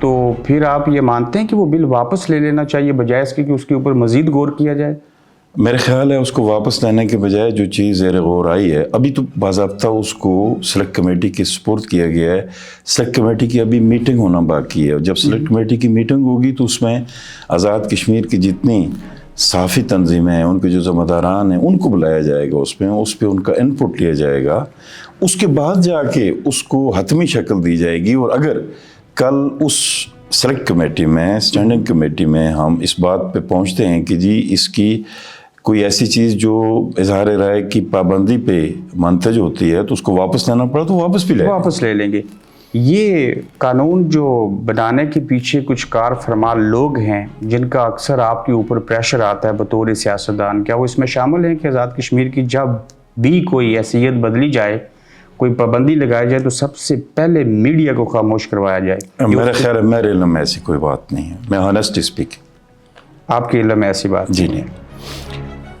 تو پھر آپ یہ مانتے ہیں کہ وہ بل واپس لے لینا چاہیے بجائے اس کے کہ اس کے اوپر مزید غور کیا جائے؟ میرے خیال ہے اس کو واپس لینے کے بجائے جو چیز زیر غور آئی ہے، ابھی تو باضابطہ اس کو سلیکٹ کمیٹی کے سپورٹ کیا گیا ہے. سلیکٹ کمیٹی کی ابھی میٹنگ ہونا باقی ہے. جب سلیکٹ کمیٹی کی میٹنگ ہوگی تو اس میں آزاد کشمیر کی جتنی صحافی تنظیمیں ہیں، ان کے جو ذمہ داران ہیں، ان کو بلایا جائے گا. اس پہ ان کا ان پٹ لیا جائے گا. اس کے بعد جا کے اس کو حتمی شکل دی جائے گی. اور اگر کل اس سلیکٹ کمیٹی میں، اسٹینڈنگ کمیٹی میں ہم اس بات پہ پہنچتے ہیں کہ جی اس کی کوئی ایسی چیز جو اظہار رائے کی پابندی پہ منتج ہوتی ہے تو اس کو واپس لینا پڑا تو واپس بھی واپس لے لیں گے. یہ قانون جو بنانے کے پیچھے کچھ کار فرما لوگ ہیں جن کا اکثر آپ کے اوپر پریشر آتا ہے بطور سیاستدان، کیا وہ اس میں شامل ہیں کہ آزاد کشمیر کی جب بھی کوئی حیثیت بدلی جائے، کوئی پابندی لگائی جائے تو سب سے پہلے میڈیا کو خاموش کروایا جائے؟ میرا خیال ہے میرے علم میں ایسی کوئی بات نہیں ہے. میں ہانیسٹلی اسپیک، آپ کے علم میں ایسی بات جی نہیں.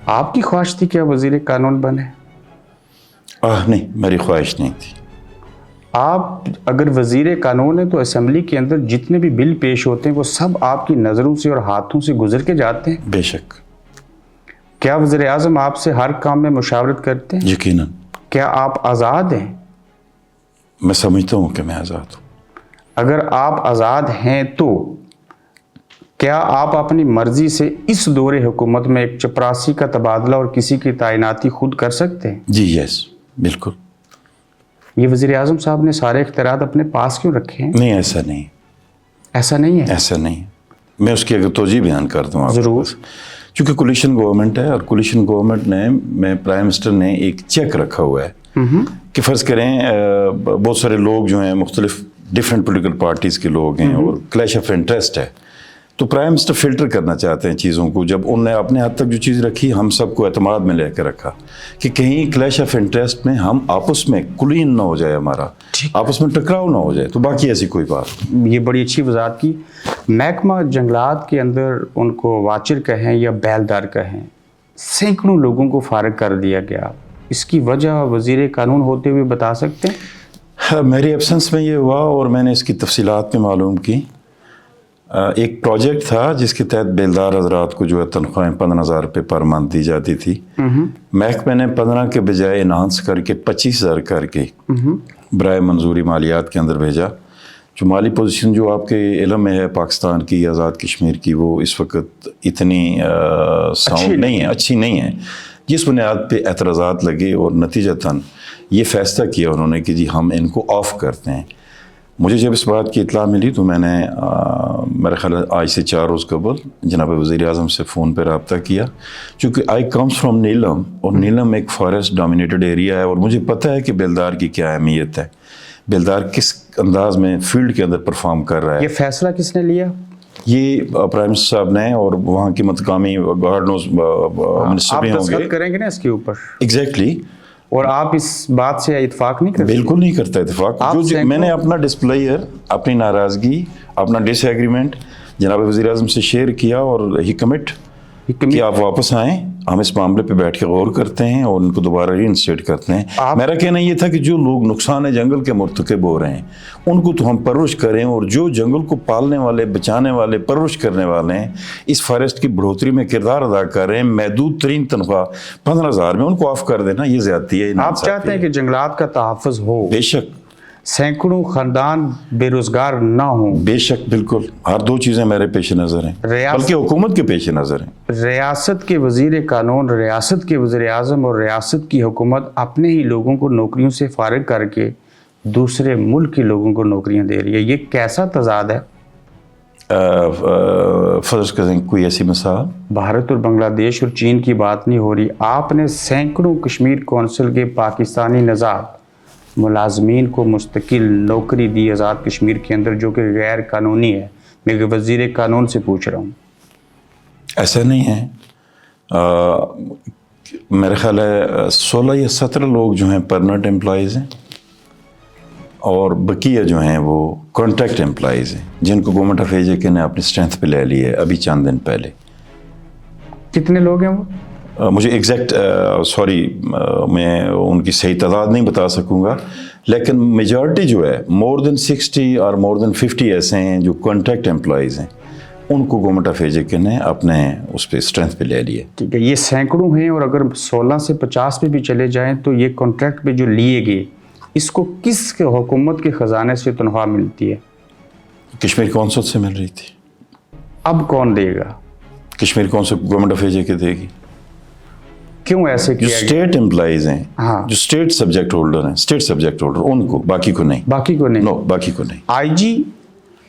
آپ کی خواہش تھی کیا وزیر قانون بنے؟ نہیں، میری خواہش نہیں تھی. آپ اگر وزیر قانون ہیں تو اسمبلی کے اندر جتنے بھی بل پیش ہوتے ہیں وہ سب آپ کی نظروں سے اور ہاتھوں سے گزر کے جاتے ہیں. بے شک. کیا وزیر اعظم آپ سے ہر کام میں مشاورت کرتے ہیں؟ یقیناً. کیا آپ آزاد ہیں؟ میں سمجھتا ہوں کہ میں آزاد ہوں. اگر آپ آزاد ہیں تو کیا آپ اپنی مرضی سے اس دور حکومت میں ایک چپراسی کا تبادلہ اور کسی کی تعیناتی خود کر سکتے ہیں؟ جی یس، بالکل. یہ وزیر اعظم صاحب نے سارے اختیارات اپنے پاس کیوں رکھے ہیں؟ نہیں، ایسا نہیں. ایسا نہیں ہے؟ ایسا نہیں. میں اس کی اگر توجہ بیان کر دوں آپ کو. ضرور. چونکہ کولیشن گورنمنٹ ہے اور کولیشن گورنمنٹ میں پرائم منسٹر نے ایک چیک رکھا ہوا ہے کہ فرض کریں بہت سارے لوگ جو ہیں مختلف ڈفرینٹ پولیٹیکل پارٹیز کے لوگ ہیں اور کلیش آف انٹرسٹ ہے، تو پرائم منسٹر فلٹر کرنا چاہتے ہیں چیزوں کو. جب انہوں نے اپنے حد تک جو چیز رکھی، ہم سب کو اعتماد میں لے کے رکھا کہ کہیں کلیش آف انٹرسٹ میں ہم آپس میں کلین نہ ہو جائے، ہمارا آپس میں ٹکراؤ نہ ہو جائے. تو باقی ایسی کوئی بات. یہ بڑی اچھی وضاحت کی. محکمہ جنگلات کے اندر ان کو واچر کہیں یا بیلدار کہیں، سینکڑوں لوگوں کو فارغ کر دیا گیا. اس کی وجہ وزیر قانون ہوتے ہوئے بتا سکتے ہیں؟ میری ایبسنس میں یہ ہوا اور میں نے اس کی تفصیلات میں معلوم کی. ایک پروجیکٹ تھا جس کے تحت بیلدار حضرات کو جو ہے تنخواہیں 15,000 روپے پر منتھ دی جاتی تھی. محکمے نے 15 کے بجائے انہانس کر کے 25,000 کر کے برائے منظوری مالیات کے اندر بھیجا. جو مالی پوزیشن جو آپ کے علم میں ہے پاکستان کی، آزاد کشمیر کی، وہ اس وقت اتنی ساؤنڈ نہیں ہے، اچھی نہیں ہے، جس بنیاد پہ اعتراضات لگے اور نتیجتاً یہ فیصلہ کیا انہوں نے کہ جی ہم ان کو آف کرتے ہیں. مجھے جب اس بات کی اطلاع ملی تو میں نے میرے خیال آج سے 4 روز قبل جناب وزیر اعظم سے فون پہ رابطہ کیا، چونکہ آئی کمز فرام نیلم اور نیلم ایک فارسٹ ڈومینیٹڈ ایریا ہے اور مجھے پتہ ہے کہ بیلدار کی کیا اہمیت ہے، بیلدار کس انداز میں فیلڈ کے اندر پرفارم کر رہا ہے. یہ فیصلہ کس نے لیا؟ یہ پرائم منسٹر صاحب نے اور وہاں کی مقامی گورنرز منسٹر بھی ہوں گے. آپ کریں گے نا اس کے اوپر؟ ایگزیکٹلی. اور آپ اس بات سے اتفاق نہیں کرتے؟ بالکل نہیں کرتا اتفاق. جو میں نے اپنا ڈسپلائر، اپنی ناراضگی، اپنا ڈس ایگریمنٹ جناب وزیر اعظم سے شیئر کیا اور ہی کمٹ کہ آپ واپس آئیں، ہم اس معاملے پہ بیٹھ کے غور کرتے ہیں اور ان کو دوبارہ ری انسٹیٹ کرتے ہیں. میرا کہنا یہ تھا کہ جو لوگ نقصان جنگل کے مرتکب ہو رہے ہیں ان کو تو ہم پرورش کریں، اور جو جنگل کو پالنے والے، بچانے والے، پرورش کرنے والے ہیں، اس فارسٹ کی بڑھوتری میں کردار ادا کر رہے ہیں، محدود ترین تنخواہ 15,000 میں ان کو آف کر دینا یہ زیادتی ہے. آپ چاہتے ہیں کہ جنگلات کا تحفظ ہو، بے شک، سینکڑوں خاندان بے روزگار نہ ہوں؟ بے شک، بالکل. ہر 2 چیزیں میرے پیش نظر ہیں، بلکہ حکومت کے پیش نظر ہیں. ریاست کے وزیر قانون، ریاست کے وزیر اعظم اور ریاست کی حکومت اپنے ہی لوگوں کو نوکریوں سے فارغ کر کے دوسرے ملک کے لوگوں کو نوکریاں دے رہی ہے. یہ کیسا تضاد ہے؟ فرض کریں کوئی ایسی مثال. بھارت اور بنگلہ دیش اور چین کی بات نہیں ہو رہی. آپ نے سینکڑوں کشمیر کونسل کے پاکستانی نژاد ملازمین کو مستقل نوکری دی آزاد کشمیر کے اندر، جو کہ غیر قانونی ہے. میں وزیر قانون سے پوچھ رہا ہوں. ایسا نہیں ہے. میرے خیال ہے 16 یا 17 لوگ جو ہیں پرمننٹ امپلائیز ہیں اور بقیہ جو ہیں وہ کانٹریکٹ امپلائیز ہیں جن کو گورنمنٹ آف ایجے کے نے اپنی اسٹرینتھ پہ لے لی ہے ابھی چند دن پہلے. کتنے لوگ ہیں وہ؟ مجھے ایگزیکٹ سوری میں ان کی صحیح تعداد نہیں بتا سکوں گا، لیکن میجارٹی جو ہے مور دین 60 اور مور دین 50 ایسے ہیں جو کانٹریکٹ امپلائیز ہیں، ان کو گورنمنٹ آف ایجوکیشن نے اپنے اس پہ اسٹرینتھ پہ لے لیے. ٹھیک ہے، یہ سینکڑوں ہیں، اور اگر 16 سے 50 پہ بھی چلے جائیں تو یہ کانٹریکٹ پہ جو لیے گئے، اس کو کس کے حکومت کے خزانے سے تنخواہ ملتی ہے؟ کشمیر کونسل سے مل رہی تھی. اب کون دے گا؟ Kashmir council government of education دے گی. کیوں ایسے جو کیا گیا؟ اسٹیٹ امپلائیز ہیں، ہاں، جو اسٹیٹ سبجیکٹ ہولڈر ہیں، اسٹیٹ سبجیکٹ ہولڈر، ان کو، باقی کو نہیں. باقی کو نہیں؟ نو، باقی کو نہیں. آئی جی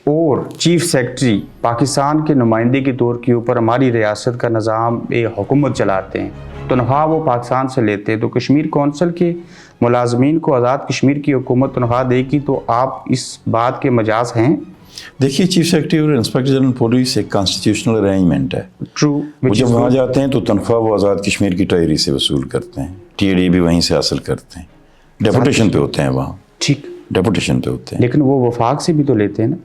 اور چیف سیکرٹری پاکستان کے نمائندے کے طور کے اوپر ہماری ریاست کا نظام حکومت چلاتے ہیں، تنخواہ وہ پاکستان سے لیتے ہیں، تو کشمیر کونسل کے ملازمین کو آزاد کشمیر کی حکومت تنخواہ دے گی، تو آپ اس بات کے مجاز ہیں؟ دیکھیے، چیف سیکرٹری اور انسپیکٹر جنرل پولیس ایک کانسٹیٹیوشنل ارینجمنٹ ہے. ٹرو. وہ جب وہاں جاتے ہیں تو تنخواہ وہ آزاد کشمیر کی ٹائری سے وصول کرتے ہیں، ٹی اے ڈی بھی وہیں سے حاصل کرتے ہیں. ڈیپوٹیشن پہ ہوتے ہیں وہاں. ٹھیک. ڈیپوٹیشن پہ ہوتے ہیں. لیکن وہ وفاق سے بھی تو لیتے ہیں نا؟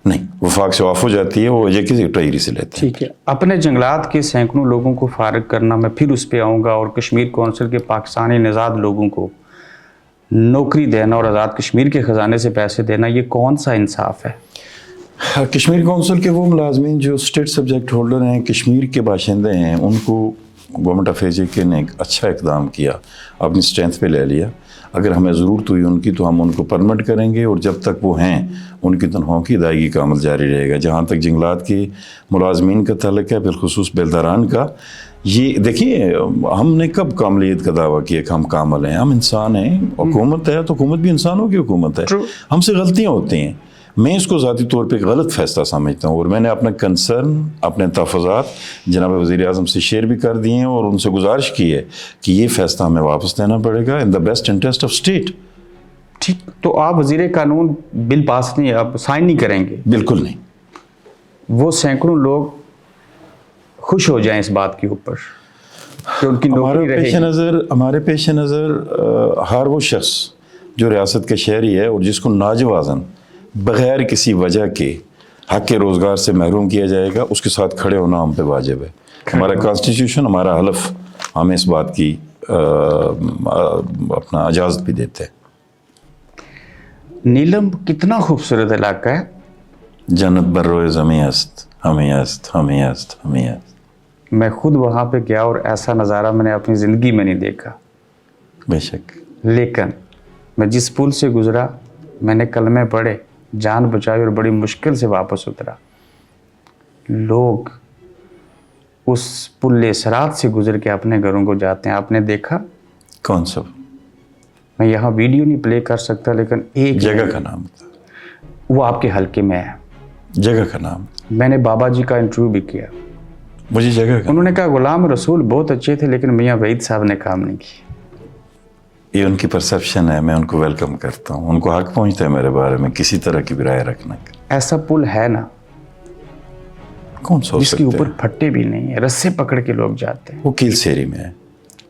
نہیں، وفاق سے آف ہو جاتی ہے، وہ وجہ کی ٹائری سے لیتے ہیں. ٹھیک ہے. اپنے جنگلات کے سینکڑوں لوگوں کو فارغ کرنا، میں پھر اس پہ آؤں گا، اور کشمیر کونسل کے پاکستانی نژاد لوگوں کو نوکری دینا اور آزاد کشمیر کے خزانے سے پیسے دینا، یہ کون سا انصاف ہے؟ کشمیر کونسل کے وہ ملازمین جو اسٹیٹ سبجیکٹ ہولڈر ہیں، کشمیر کے باشندے ہیں، ان کو گورنمنٹ آف ایجوکیشن نے ایک اچھا اقدام کیا، اپنی اسٹرینتھ پہ لے لیا. اگر ہمیں ضرورت ہوئی ان کی تو ہم ان کو پرمٹ کریں گے، اور جب تک وہ ہیں ان کی تنخواہوں کی ادائیگی کا عمل جاری رہے گا. جہاں تک جنگلات کے ملازمین کا تعلق ہے، بالخصوص بیلداران کا، یہ دیکھیے، ہم نے کب کاملیت کا دعویٰ کیا کہ ہم کامل ہیں؟ ہم انسان ہیں. حکومت ہے تو حکومت بھی انسانوں کی حکومت ہے. ہم سے غلطیاں ہوتی ہیں. میں اس کو ذاتی طور پہ غلط فیصلہ سمجھتا ہوں، اور میں نے اپنا کنسرن، اپنے تحفظات جناب وزیر اعظم سے شیئر بھی کر دیے ہیں، اور ان سے گزارش کی ہے کہ یہ فیصلہ ہمیں واپس لینا پڑے گا in the best interest of state. ٹھیک. تو آپ وزیر قانون بل پاس نہیں، آپ سائن نہیں کریں گے؟ بالکل نہیں. وہ سینکڑوں لوگ خوش ہو جائیں اس بات کے اوپر کہ ان کی نوکری رہے گی. ہمارے پیش نظر ہر وہ شخص جو ریاست کا شہری ہے اور جس کو ناجوازن بغیر کسی وجہ کے حق کے روزگار سے محروم کیا جائے گا، اس کے ساتھ کھڑے ہونا ہم پہ واجب ہے. ہمارا کانسٹیٹیوشن، ہمارا حلف ہمیں اس بات کی اپنا اجازت بھی دیتے ہیں. نیلم کتنا خوبصورت علاقہ ہے. جنت بر روئے زمیں است، ہمیں است، ہمیں است، ہمیں است. میں خود وہاں پہ گیا اور ایسا نظارہ میں نے اپنی زندگی میں نہیں دیکھا. بے شک. لیکن میں جس پل سے گزرا، میں نے کلمے پڑھے، جان بچائی، اور بڑی مشکل سے واپس اترا. لوگ اس پل صراط سے گزر کے اپنے گھروں کو جاتے ہیں. آپ نے دیکھا؟ کون سا؟ میں یہاں ویڈیو نہیں پلے کر سکتا، لیکن ایک جگہ کا نام تھا. وہ آپ کے حلقے میں ہے. جگہ کا نام. میں نے بابا جی کا انٹرویو بھی کیا. مجھے جگہ کا، انہوں نے کہا غلام رسول بہت اچھے تھے، لیکن میاں وحید صاحب نے کام نہیں کی. یہ ان کی پرسیپشن ہے، میں ان کو ویلکم کرتا ہوں. ان کو حق پہنچتا ہے میرے بارے میں کسی طرح کی بھی رائے رکھنے کا. ایسا پل ہے نا کون سا ہو جس کے سکتا اوپر ہے؟ پھٹے بھی نہیں ہیں، رسے پکڑ کے لوگ جاتے ہیں. وہ کیل سیری میں ہے.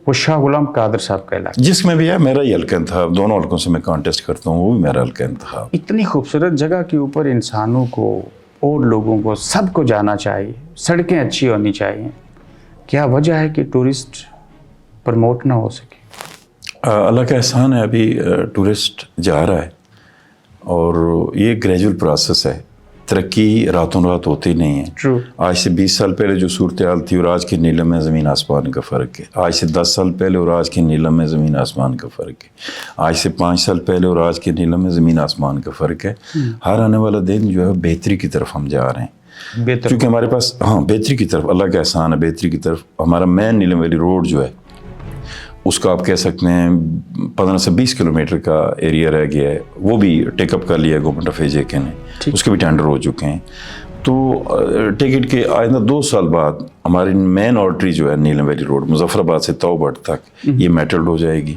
وہ شاہ غلام قادر صاحب کا علاقہ. جس میں بھی ہے، میرا ہی حلقہ تھا. دونوں حلقوں سے میں کانٹیسٹ کرتا ہوں، وہ بھی میرا حلقہ انتخاب. اتنی خوبصورت جگہ کے اوپر انسانوں کو اور لوگوں کو سب کو جانا چاہیے. سڑکیں اچھی ہونی چاہیے. کیا وجہ ہے کہ ٹورسٹ پروموٹ نہ ہو سکے؟ اللہ کا احسان ہے، ابھی ٹورسٹ جا رہا ہے، اور یہ گریجول پروسیس ہے. ترقی راتوں رات ہوتی نہیں ہے. True. آج سے 20 سال پہلے جو صورتحال تھی اور آج کے نیلم میں زمین آسمان کا فرق ہے. آج سے 10 سال پہلے اور آج کے نیلم میں زمین آسمان کا فرق ہے. آج سے 5 سال پہلے اور آج کے نیلم میں زمین آسمان کا فرق ہے. ہر آنے والا دن جو ہے بہتری کی طرف ہم جا رہے ہیں. بہتر. کیونکہ ہمارے پاس بہتری کی طرف، اللہ کا احسان ہے، بہتری کی طرف. ہمارا مین نیلم ویلی روڈ جو ہے، اس کا آپ کہہ سکتے ہیں 15 سے 20 کلومیٹر کا ایریا رہ گیا ہے. وہ بھی ٹیک اپ کر لیا ہے گورنمنٹ آف ایجوکیشن نے. اس کے بھی ٹینڈر ہو چکے ہیں. تو ٹکٹ کے آئندہ 2 سال بعد ہماری مین آرٹری جو ہے نیلم ویلی روڈ، مظفر آباد سے توبٹ تک، یہ میٹلڈ ہو جائے گی.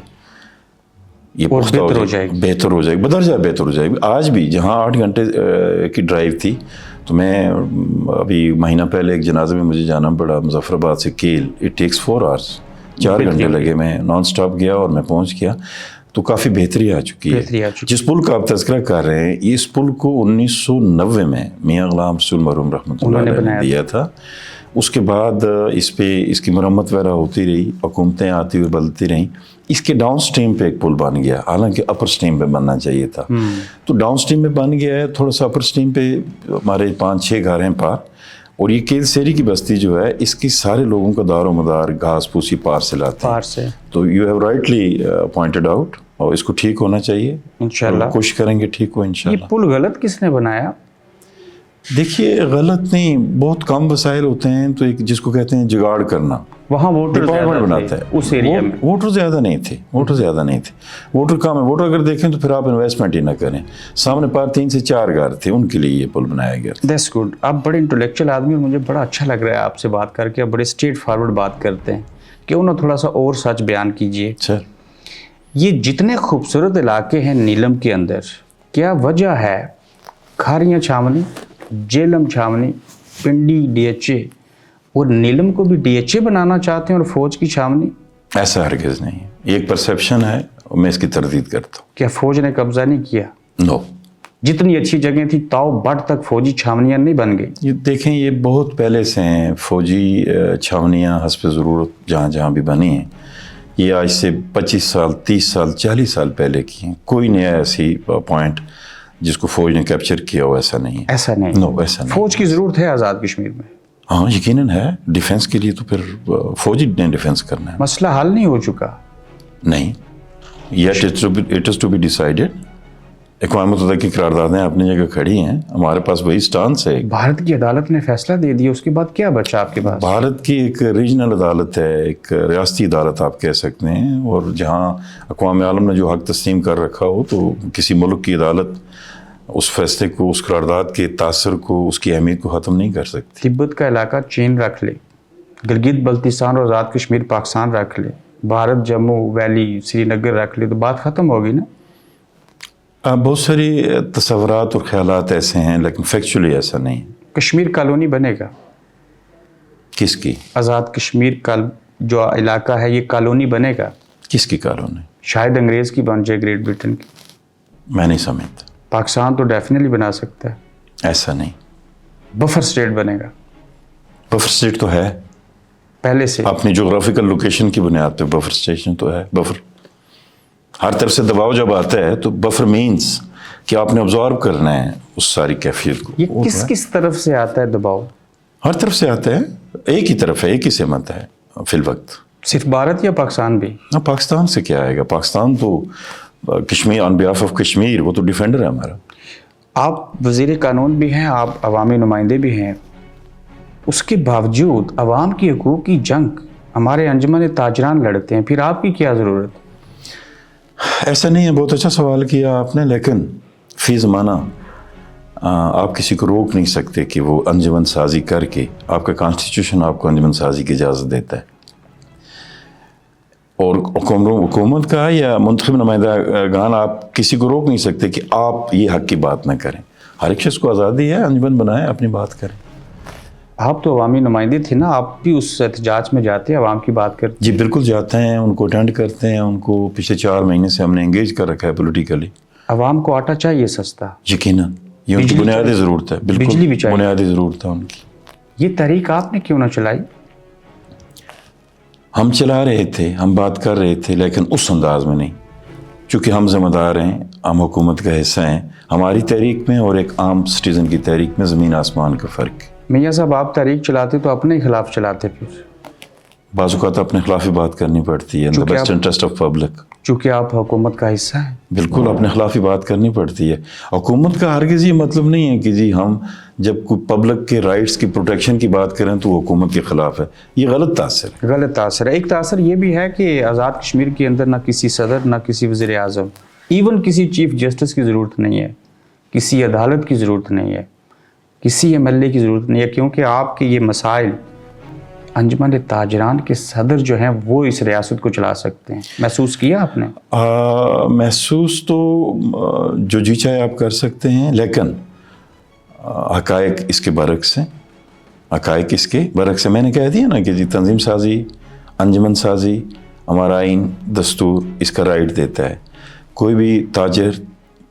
یہ بہتر ہو جائے گی. بہتر ہو جائے گی، بدرجہ بہتر ہو جائے گی. آج بھی جہاں 8 گھنٹے کی ڈرائیو تھی، تو میں ابھی مہینہ پہلے ایک جنازے میں مجھے جانا پڑا مظفر آباد سے کیل. It takes 4 hours. 4 گھنٹے لگے. میں نان سٹاپ گیا اور میں پہنچ گیا. تو کافی بہتری آ چکی ہے. جس پل کا آپ تذکرہ کر رہے ہیں، اس پل کو 1990 میں میاں غلام رسول مرحوم رحمۃ اللہ علیہ نے دیا تھا. اس کے بعد اس پہ اس کی مرمت وغیرہ ہوتی رہی, حکومتیں آتی ہوئی بدلتی رہیں. اس کے ڈاؤن سٹریم پہ ایک پل بن گیا, حالانکہ اپر سٹریم پہ بننا چاہیے تھا. تو ڈاؤن سٹریم میں بن گیا ہے, تھوڑا سا اپر سٹریم پہ ہمارے 5-6 گھر ہیں پار. اور یہ کیل سیری کی بستی جو ہے, اس کی سارے لوگوں کا دار و مدار گھاس پوسی پار سے لاتے ہیں. تو you have rightly pointed out, اور اس کو ٹھیک ہونا چاہیے انشاءاللہ, کوشش کریں گے ٹھیک ہو انشاءاللہ. یہ پل غلط کس نے بنایا؟ دیکھیے غلط نہیں, بہت کم وسائل ہوتے ہیں, تو ایک جس کو کہتے ہیں جگاڑ کرنا, وہاں ووٹر بناتا ہے. اس ایریا میں ووٹر زیادہ نہیں تھے, ووٹر کم ہے. ووٹر اگر دیکھیں تو پھر آپ انویسٹمنٹ ہی نہ کریں. سامنے پار 3 سے 4 گھر تھے, ان کے لیے یہ پل بنایا گیا. That's good. آپ بڑے انٹلیکچوئل آدمی, اور مجھے بڑا اچھا لگ رہا ہے آپ سے بات کر کے. آپ بڑے اسٹریٹ فارورڈ بات کرتے ہیں. کیوں نہ تھوڑا سا اور سچ بیان کیجئے. سر, یہ جتنے خوبصورت علاقے ہیں نیلم کے اندر, کیا وجہ ہے کھاریاں چھاونی, جیلم چھاونی, پنڈی ڈی ایچ اے, اور نیلم کو بھی ڈی ایچ اے بنانا چاہتے ہیں اور فوج کی چھاونی؟ ایسا ہرگز نہیں ہے. یہ ایک پرسیپشن ہے, اور میں اس کی تردید کرتا ہوں. کیا فوج نے قبضہ نہیں کیا؟ نو. جتنی اچھی جگہیں تھیں تاؤ بٹ تک فوجی چھاونیاں نہیں بن گئی. یہ دیکھیں, یہ بہت پہلے سے ہیں فوجی چھاونیاں حسب ضرورت جہاں جہاں بھی بنی ہیں. یہ آج سے 25 سال 30 سال 40 سال پہلے کی ہیں. کوئی نیا ایسی پوائنٹ جس کو فوج نے کیپچر کیا ہو ایسا نہیں ہے. ایسا نہیں؟ نو, ایسا نہیں. فوج کی ضرورت ہے آزاد کشمیر میں؟ ہاں یقیناً ہے. ڈیفنس کے لیے تو پھر فوجی نے ڈیفنس کرنا ہے. مسئلہ حل نہیں ہو چکا؟ نہیں, yet it is to be decided. اقوام متحدہ کی قراردادیں اپنی جگہ کھڑی ہیں, ہمارے پاس وہی سٹانس ہے. بھارت کی عدالت نے فیصلہ دے دیا, اس کے بعد کیا بچا آپ کے پاس؟ بھارت کی ایک ریجنل عدالت ہے, ایک ریاستی عدالت آپ کہہ سکتے ہیں, اور جہاں اقوام عالم نے جو حق تسلیم کر رکھا ہو, تو کسی ملک کی عدالت اس فیصلے کو, اس قرارداد کے تاثر کو, اس کی اہمیت کو ختم نہیں کر سکتی. تبت کا علاقہ چین رکھ لے, گلگت بلتستان اور آزاد کشمیر پاکستان رکھ لے, بھارت جموں ویلی سری نگر رکھ لے, تو بات ختم ہوگی نا؟ بہت ساری تصورات اور خیالات ایسے ہیں, لیکن فیکچولی ایسا نہیں. کشمیر کالونی بنے گا؟ کس کی؟ آزاد کشمیر کا جو علاقہ ہے یہ کالونی بنے گا؟ کس کی کالونی؟ شاید انگریز کی بن جائے, گریٹ برٹن کی. میں نہیں سمجھتا. پاکستان تو ڈیفینیٹلی بنا سکتا ہے. ایسا نہیں. بفر سٹیٹ بنے گا. بفر سٹیٹ تو ہے پہلے سے, اپنی جغرافیکل لوکیشن کی بنیاد پہ بفر سٹیشن تو ہے. بفر ہر طرف سے دباؤ جب آتا ہے تو بفر مینز کہ آپ نے ابزارو کرنا ہے اس ساری کیفیت کو. یہ کس طرف سے آتا ہے دباؤ؟ ہر طرف سے آتا ہے, ایک ہی طرف ہے, ایک ہی سمت ہے فی الوقت. صرف بھارت یا پاکستان بھی؟ پاکستان سے کیا آئے گا؟ پاکستان تو کشمیر آن بیہاف آف کشمیر, وہ تو ڈیفینڈر ہے ہمارا. آپ وزیر قانون بھی ہیں, آپ عوامی نمائندے بھی ہیں, اس کے باوجود عوام کی حقوق کی جنگ ہمارے انجمن تاجران لڑتے ہیں, پھر آپ کی کیا ضرورت؟ ایسا نہیں ہے. بہت اچھا سوال کیا آپ نے, لیکن فی زمانہ آپ کسی کو روک نہیں سکتے کہ وہ انجمن سازی کر کے, آپ کا کانسٹیٹیوشن آپ کو انجمن سازی کی اجازت دیتا ہے. اور حکومت کا یا منتخب نمائندہ گان آپ کسی کو روک نہیں سکتے کہ آپ یہ حق کی بات نہ کریں. ہر ایک شخص کو آزادی ہے, انجمن بنائیں, اپنی بات کریں. آپ تو عوامی نمائندے تھے نا, آپ بھی اس احتجاج میں جاتے ہیں, عوام کی بات کرتے؟ جی بالکل جاتے ہیں, ان کو اٹینڈ کرتے ہیں. ان کو پچھلے 4 مہینے سے ہم نے انگیج کر رکھا ہے پولیٹیکلی. عوام کو آٹا چاہیے سستا؟ یقیناً, یہ ان کی بنیادی ضرورت ہے. بالکل بجلی بھی چاہیے, بنیادی ضرورت ہے ان کی. یہ تحریک آپ نے کیوں نہ چلائی؟ ہم چلا رہے تھے, ہم بات کر رہے تھے, لیکن اس انداز میں نہیں. چونکہ ہم ذمہ دار ہیں, ہم حکومت کا حصہ ہیں. ہماری تحریک میں اور ایک عام سٹیزن کی تحریک میں زمین آسمان کا فرق ہے. میاں صاحب, آپ تحریک چلاتے تو اپنے خلاف چلاتے, پھر بعض اوقات اپنے خلاف ہی بات کرنی پڑتی ہے, in the best interest of public. چونکہ آپ حکومت کا حصہ ہیں. بالکل اپنے خلاف ہی بات کرنی پڑتی ہے. حکومت کا ہرگز یہ مطلب نہیں ہے کہ جی ہم جب کوئی پبلک کے رائٹس کی پروٹیکشن کی بات کریں تو وہ حکومت کے خلاف ہے. یہ غلط تاثر ہے. غلط تاثر ہے. ایک تاثر یہ بھی ہے کہ آزاد کشمیر کے اندر نہ کسی صدر, نہ کسی وزیر اعظم, ایون کسی چیف جسٹس کی ضرورت نہیں ہے, کسی عدالت کی ضرورت نہیں ہے, کسی ایم ایل اے کی ضرورت نہیں ہے, کیونکہ آپ کے یہ مسائل انجمن تاجران کے صدر جو ہیں وہ اس ریاست کو چلا سکتے ہیں. محسوس کیا آپ نے؟ محسوس تو جو جی چاہے آپ کر سکتے ہیں, لیکن حقائق اس کے برعکس ہیں. حقائق اس کے برعکس ہیں. میں نے کہہ دیا نا کہ جی تنظیم سازی, انجمن سازی ہمارا آئین دستور اس کا رائٹ دیتا ہے. کوئی بھی تاجر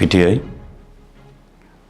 PTI।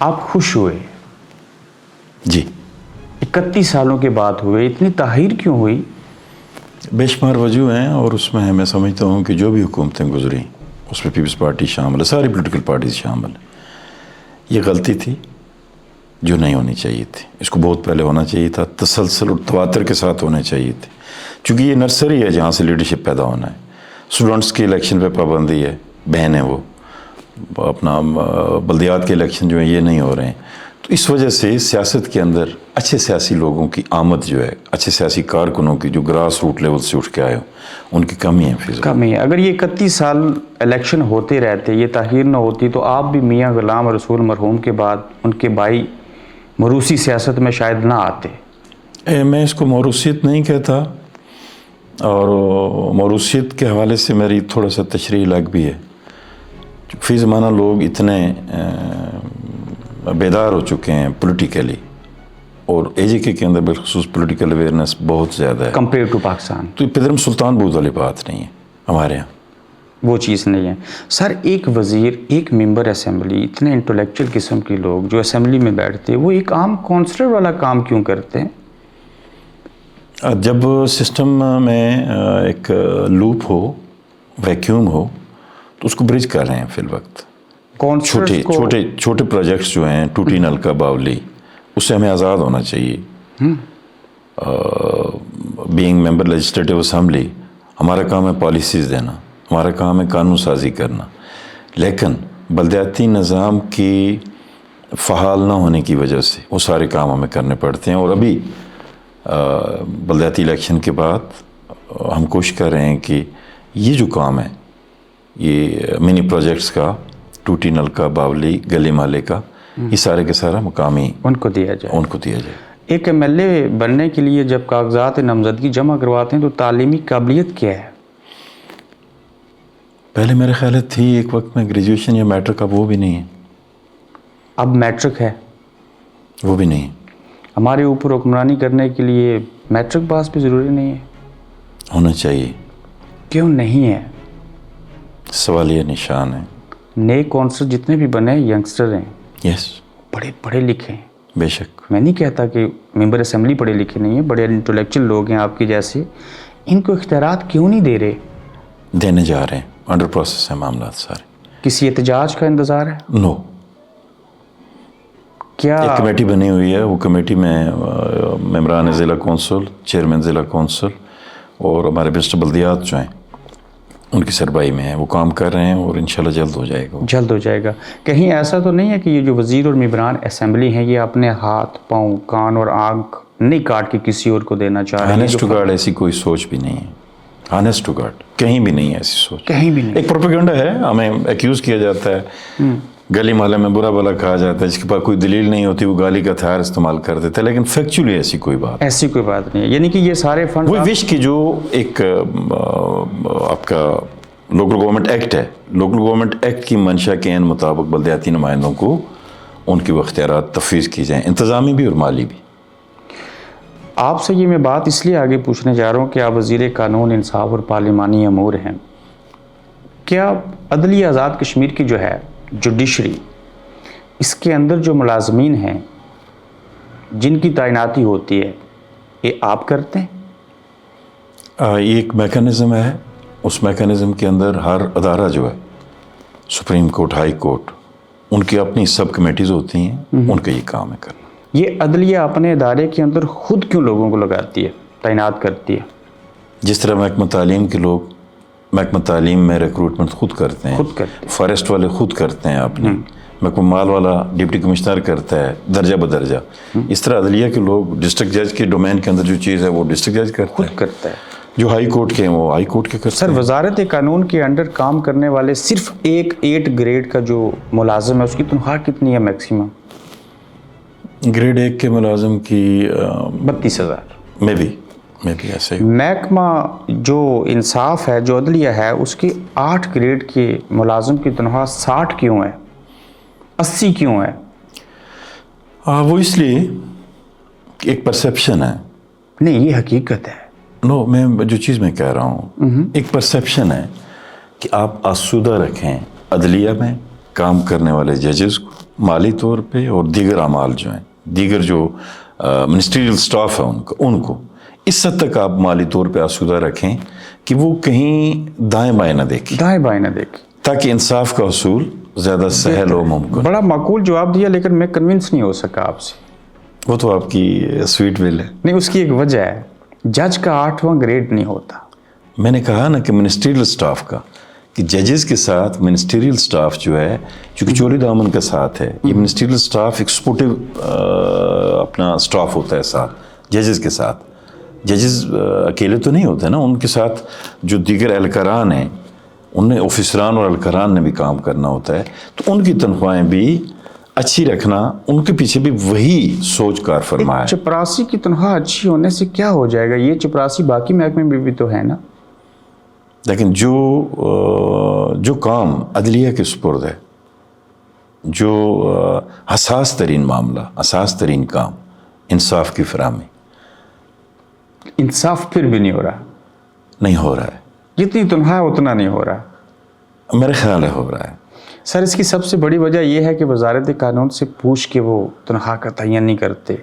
آپ خوش ہوئے, جی 31 سالوں کے بعد ہوئے, اتنی تاخیر کیوں ہوئی؟ بے شمار وجوہ ہیں, اور اس میں میں سمجھتا ہوں کہ جو بھی حکومتیں گزری اس میں پیپلز پارٹی شامل ہے, ساری پولیٹیکل پارٹیز شامل ہیں. یہ غلطی تھی جو نہیں ہونی چاہیے تھی. اس کو بہت پہلے ہونا چاہیے تھا, تسلسل اور تواتر کے ساتھ ہونے چاہیے تھے, چونکہ یہ نرسری ہے جہاں سے لیڈرشپ پیدا ہونا ہے. اسٹوڈنٹس کی الیکشن پہ پابندی ہے, بہن ہے, وہ اپنا بلدیات کے الیکشن جو ہیں یہ نہیں ہو رہے ہیں. تو اس وجہ سے سیاست کے اندر اچھے سیاسی لوگوں کی آمد جو ہے, اچھے سیاسی کارکنوں کی جو گراس روٹ لیول سے اٹھ کے آئے ہوں, ان کی کمی ہے فیض. کمی ہے. اگر یہ 31 سال الیکشن ہوتے رہتے, یہ تاخیر نہ ہوتی, تو آپ بھی میاں غلام رسول مرحوم کے بعد ان کے بھائی موروثی سیاست میں شاید نہ آتے. میں اس کو موروثیت نہیں کہتا, اور موروثیت کے حوالے سے میری تھوڑا سا تشریح الگ بھی ہے. فی زمانہ لوگ اتنے بیدار ہو چکے ہیں پولیٹیکلی, اور اے جے کے اندر بالخصوص پولیٹیکل اویئرنیس بہت زیادہ ہے کمپیئر ٹو پاکستان. تو یہ پدرم سلطان بود والی بات نہیں ہے ہمارے یہاں, وہ چیز نہیں ہے. سر, ایک وزیر, ایک ممبر اسمبلی, اتنے انٹلیکچوئل قسم کے لوگ جو اسمبلی میں بیٹھتے, وہ ایک عام کونسلر والا کام کیوں کرتے ہیں؟ جب سسٹم میں ایک لوپ ہو, ویکیوم ہو, تو اس کو برج کر رہے ہیں فی الوقت. چھوٹے پروجیکٹس جو ہیں, ٹوٹی نلکا باولی, اس سے ہمیں آزاد ہونا چاہیے. بینگ ممبر لیجسلیٹو اسمبلی, ہمارا کام ہے پالیسیز دینا, ہمارا کام ہے قانون سازی کرنا, لیکن بلدیاتی نظام کی فعال نہ ہونے کی وجہ سے وہ سارے کام ہمیں کرنے پڑتے ہیں. اور ابھی بلدیاتی الیکشن کے بعد ہم کوشش کر رہے ہیں کہ یہ جو کام ہے, یہ منی پروجیکٹس کا, ٹوٹی نلکا باولی, گلی مالے کا, یہ سارے کے سارا مقامی ان کو دیا جائے. ایک ایم ایل اے بننے کے لیے جب کاغذات نامزدگی جمع کرواتے ہیں تو تعلیمی قابلیت کیا ہے؟ پہلے میرے خیال تھی ایک وقت میں گریجویشن یا میٹرک, اب وہ بھی نہیں ہے. اب میٹرک ہے, وہ بھی نہیں ہے. ہمارے اوپر حکمرانی کرنے کے لیے میٹرک پاس بھی ضروری نہیں ہے. ہونا چاہیے. کیوں نہیں ہے؟ سوالیہ نشان ہے. نئے کونسلر جتنے بھی بنے ینگسٹر ہیں, یس, بڑے پڑھے لکھے ہیں. بے شک. میں نہیں کہتا کہ ممبر اسمبلی پڑھے لکھے نہیں ہیں, بڑے انٹلیکچوئل لوگ ہیں آپ کے جیسے. ان کو اختیارات کیوں نہیں دے رہے؟ دینے جا رہے ہیں, انڈر پروسیس ہیں معاملات سارے. کسی احتجاج کا انتظار ہے؟ نو. کیا ایک کمیٹی بنی ہوئی ہے, وہ کمیٹی میں ممبران ضلع کونسل, چیئرمین ضلع کونسل اور ہمارے منسٹر بلدیات جو ہیں ان کی سربراہی میں ہیں, وہ کام کر رہے ہیں, اور انشاءاللہ جلد ہو جائے گا. جلد ہو جائے گا. کہیں ایسا تو نہیں ہے کہ یہ جو وزیر اور ممبران اسمبلی ہیں, یہ اپنے ہاتھ, پاؤں, کان اور آنکھ نہیں کاٹ کے کسی اور کو دینا چاہ رہے ہیں؟ آنیسٹ ٹو گاڈ ایسی کوئی سوچ بھی نہیں ہے. آنیسٹ ٹو گاڈ کہیں بھی نہیں ہے ایسی سوچ, کہیں بھی نہیں. ایک پروپیگنڈا ہے, ہمیں ایکیوز کیا جاتا ہے, گلی محلے میں برا بلا کہا جاتا ہے, جس کے پاس کوئی دلیل نہیں ہوتی وہ گالی کا ہتھیار استعمال کر دیتا ہے, لیکن فیکچولی ایسی کوئی بات نہیں ہے. یعنی کہ یہ سارے فنڈ وہ وش کی جو ایک آپ کا لوکل گورنمنٹ ایکٹ ہے, لوکل گورنمنٹ ایکٹ کی منشا کے عین مطابق بلدیاتی نمائندوں کو ان کی اختیارات تفویض کی جائیں, انتظامی بھی اور مالی بھی. آپ سے یہ میں بات اس لیے آگے پوچھنے جا رہا ہوں کہ آپ وزیر قانون, انصاف اور پارلیمانی امور ہیں. کیا عدلیہ آزاد کشمیر کی جو ہے جوڈیشری, اس کے اندر جو ملازمین ہیں جن کی تعیناتی ہوتی ہے, یہ آپ کرتے ہیں؟ یہ ایک میکانزم ہے, اس میکانزم کے اندر ہر ادارہ جو ہے, سپریم کورٹ, ہائی کورٹ, ان کی اپنی سب کمیٹیز ہوتی ہیں, ان کا یہ کام ہے کرنا. یہ عدلیہ اپنے ادارے کے اندر خود کیوں لوگوں کو لگاتی ہے, تعینات کرتی ہے؟ جس طرح محکمہ تعلیم کے لوگ محکمہ تعلیم میں ریکروٹمنٹ خود کرتے ہیں, فارسٹ والے خود کرتے ہیں اپنے, محکمہ مال والا ڈپٹی کمشنر کرتا ہے درجہ بدرجہ, اس طرح عدلیہ کے لوگ ڈسٹرکٹ جج کے ڈومین کے اندر جو چیز ہے وہ ڈسٹرکٹ جج کرتا ہے, جو ہائی کورٹ کے ہیں وہ ہائی کورٹ کے کرتے ہیں. سر, وزارت قانون کے انڈر کام کرنے والے صرف ایک 8 گریڈ کا جو ملازم ہے, اس کی تنخواہ کتنی ہے میکسیمم؟ گریڈ 1 کے ملازم کی 32,000 میں بھی ایسے ہی. محکمہ جو انصاف ہے, جو عدلیہ ہے, اس کی 8 گریڈ کے ملازم کی تنخواہ 60 کیوں ہے, 80 کیوں ہے؟ وہ اس لیے کہ ایک پرسیپشن ہے. نہیں, یہ حقیقت ہے. نو, میں جو چیز میں کہہ رہا ہوں, ایک پرسیپشن ہے کہ آپ آسودہ رکھیں عدلیہ میں کام کرنے والے ججز کو, مالی طور پہ اور دیگر اعمال جو ہیں، دیگر جو منسٹریل سٹاف ہے ان کو اس حد تک آپ مالی طور پہ آسودہ رکھیں کہ وہ کہیں دائیں بائیں نہ دیکھیں، تاکہ انصاف کا حصول زیادہ سہل و ممکن۔ بڑا معقول جواب دیا، لیکن میں کنونس نہیں ہو سکا آپ سے۔ وہ تو آپ کی سویٹ ول ہے۔ نہیں، اس کی ایک وجہ ہے، جج کا 8واں گریڈ نہیں ہوتا۔ میں نے کہا نا کہ منسٹریل سٹاف کا، کہ ججز کے ساتھ منسٹریل سٹاف جو ہے، چونکہ چوری دامن کا ساتھ ہے، یہ منسٹریل سٹاف ایکسپورٹیو اپنا سٹاف ہوتا ہے ساتھ ججز کے ساتھ۔ ججز اکیلے تو نہیں ہوتے نا، ان کے ساتھ جو دیگر اہلکاران ہیں، ان نے آفیسران اور اہلکاران نے بھی کام کرنا ہوتا ہے، تو ان کی تنخواہیں بھی اچھی رکھنا، ان کے پیچھے بھی وہی سوچ کار فرما ہے۔ چپراسی کی تنخواہ اچھی ہونے سے کیا ہو جائے گا؟ یہ چپراسی باقی محکمے میں بھی تو ہے نا۔ لیکن جو کام عدلیہ کے سپرد ہے، جو حساس ترین معاملہ، حساس ترین کام، انصاف کی فراہمی، انصاف پھر بھی نہیں ہو رہا، نہیں ہو رہا ہے۔ جتنی تنخواہ اتنا نہیں ہو رہا۔ میرے خیال ہے ہو رہا ہے۔ سر، اس کی سب سے بڑی وجہ یہ ہے کہ وزارت قانون سے پوچھ کے وہ تنخواہ کا تعین نہیں کرتے۔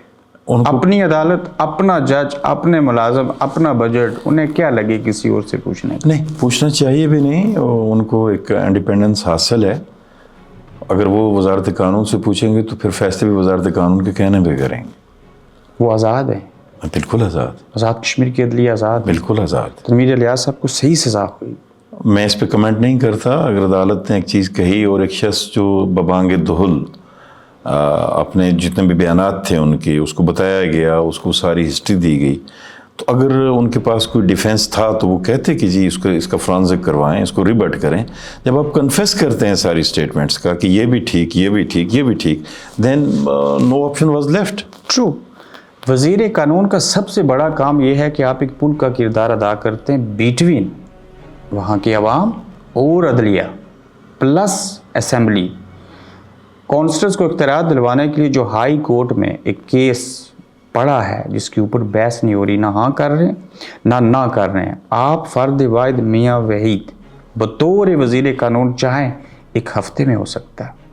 اپنی عدالت، اپنا جج، اپنے ملازم، اپنا بجٹ، انہیں کیا لگے کسی اور سے پوچھنے؟ نہیں، پوچھنا چاہیے بھی نہیں، ان کو ایک انڈیپینڈنس حاصل ہے۔ اگر وہ وزارت قانون سے پوچھیں گے تو پھر فیصلے بھی وزارت قانون کے کہنے پہ کریں گے۔ وہ آزاد ہیں، بالکل آزاد، آزاد کشمیر کی عدلیہ آزاد، بالکل آزاد۔ تنویر الیاس صاحب کو صحیح سزا ہوئی۔ میں اس پہ کمنٹ نہیں کرتا۔ اگر عدالت نے ایک چیز کہی اور ایک شخص جو ببانگ دہل اپنے جتنے بھی بیانات تھے ان کے، اس کو بتایا گیا، اس کو ساری ہسٹری دی گئی، تو اگر ان کے پاس کوئی ڈیفینس تھا تو وہ کہتے کہ جی اس کا فرانزک کروائیں، اس کو ریبٹ کریں۔ جب آپ کنفیس کرتے ہیں ساری سٹیٹمنٹس کا کہ یہ بھی ٹھیک، یہ بھی ٹھیک، یہ بھی ٹھیک، then no option was left. True. وزیر قانون کا سب سے بڑا کام یہ ہے کہ آپ ایک پل کا کردار ادا کرتے ہیں بیٹوین وہاں کی عوام اور عدلیہ پلس اسمبلی۔ کونسلرز کو اختیارات دلوانے کے لیے جو ہائی کورٹ میں ایک کیس پڑا ہے جس کے اوپر بحث نہیں ہو رہی، نہ ہاں کر رہے ہیں نہ کر رہے ہیں، آپ فرد واحد میاں وحید بطور وزیر قانون چاہیں ایک ہفتے میں ہو سکتا ہے۔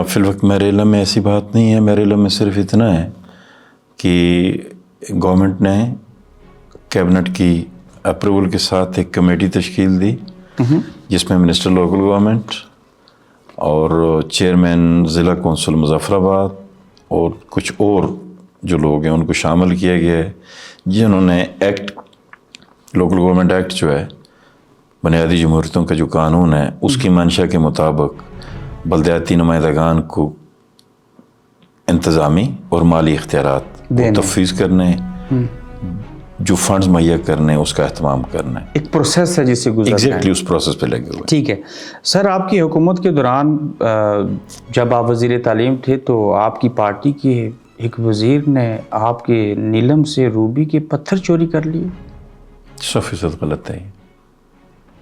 فی الوقت میرے علم میں ایسی بات نہیں ہے۔ میرے علم میں صرف اتنا ہے کہ گورنمنٹ نے کیبنٹ کی اپروول کے ساتھ ایک کمیٹی تشکیل دی جس میں منسٹر لوکل گورنمنٹ اور چیئرمین ضلع کونسل مظفر آباد اور کچھ اور جو لوگ ہیں ان کو شامل کیا گیا ہے، جنہوں نے ایکٹ، لوکل گورنمنٹ ایکٹ جو ہے، بنیادی جمہوریتوں کا جو قانون ہے، اس کی منشا کے مطابق بلدیاتی نمائندگان کو انتظامی اور مالی اختیارات تفویض کرنے، جو فنڈز مہیا کرنے، اس کا اہتمام کرنا ہے۔ ایک پروسیس ہے جس سے گزرنا ہے۔ ایگزیکٹلی اس پروسیس پہ لگے ہوئے۔ ٹھیک ہے سر، آپ کی حکومت کے دوران جب آپ وزیر تعلیم تھے تو آپ کی پارٹی کے ایک وزیر نے آپ کے نیلم سے روبی کے پتھر چوری کر لیے۔ 100% غلط ہے۔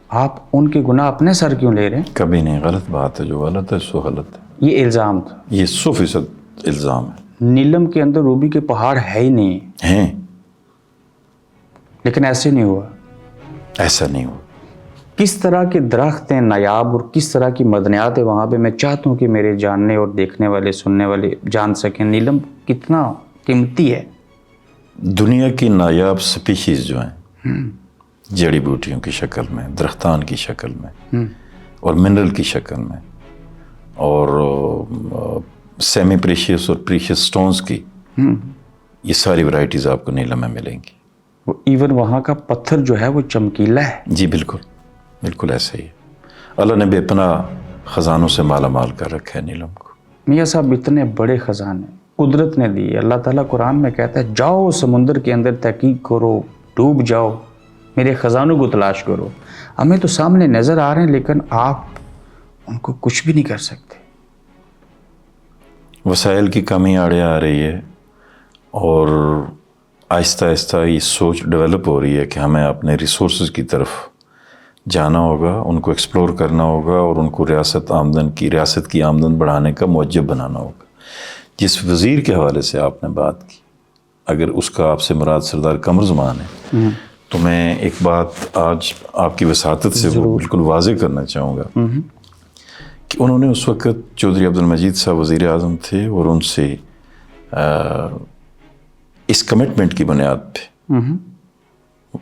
آپ ان کے گناہ اپنے سر کیوں لے رہے ہیں؟ کبھی نہیں، غلط بات ہے، جو غلط ہے سو غلط ہے۔ یہ الزام تھا، یہ 100% الزام ہے۔ نیلم کے اندر روبی کے پہاڑ ہے ہی نہیں ہیں، لیکن ایسے نہیں ہوا۔ ایسا نہیں ہوا۔ کس طرح کے درخت ہیں نایاب اور کس طرح کی معدنیات ہیں وہاں پہ؟ میں چاہتا ہوں کہ میرے جاننے اور دیکھنے والے، سننے والے جان سکیں نیلم کتنا قیمتی ہے۔ دنیا کی نایاب سپیشیز جو ہیں، جڑی بوٹیوں کی شکل میں، درختان کی شکل میں اور منرل کی شکل میں اور سیمی پریشیس اور پریشیس سٹونز کی، یہ ساری ورائٹیز آپ کو نیلم میں ملیں گی۔ ایون وہاں کا پتھر جو ہے وہ چمکیلا ہے۔ جی بالکل، بالکل ایسے ہی ہے۔ اللہ نے بے پناہ خزانوں سے مالا مال کر رکھا ہے نیلم کو۔ میاں صاحب، اتنے بڑے خزانے قدرت نے دی۔ اللہ تعالیٰ قرآن میں کہتا ہے جاؤ سمندر کے اندر تحقیق کرو، ڈوب جاؤ، میرے خزانوں کو تلاش کرو۔ ہمیں تو سامنے نظر آ رہے ہیں لیکن آپ ان کو کچھ بھی نہیں کر سکتے۔ وسائل کی کمی آڑے آ رہی ہے اور آہستہ آہستہ یہ سوچ ڈیولپ ہو رہی ہے کہ ہمیں اپنے ریسورسز کی طرف جانا ہوگا، ان کو ایکسپلور کرنا ہوگا اور ان کو ریاست کی آمدن بڑھانے کا موجب بنانا ہوگا۔ جس وزیر کے حوالے سے آپ نے بات کی، اگر اس کا آپ سے مراد سردار قمر زمان ہے تو میں ایک بات آج آپ کی وساطت سے وہ بالکل واضح کرنا چاہوں گا کہ انہوں نے اس وقت چودھری عبدالمجید صاحب وزیر اعظم تھے اور ان سے اس کمٹمنٹ کی بنیاد پہ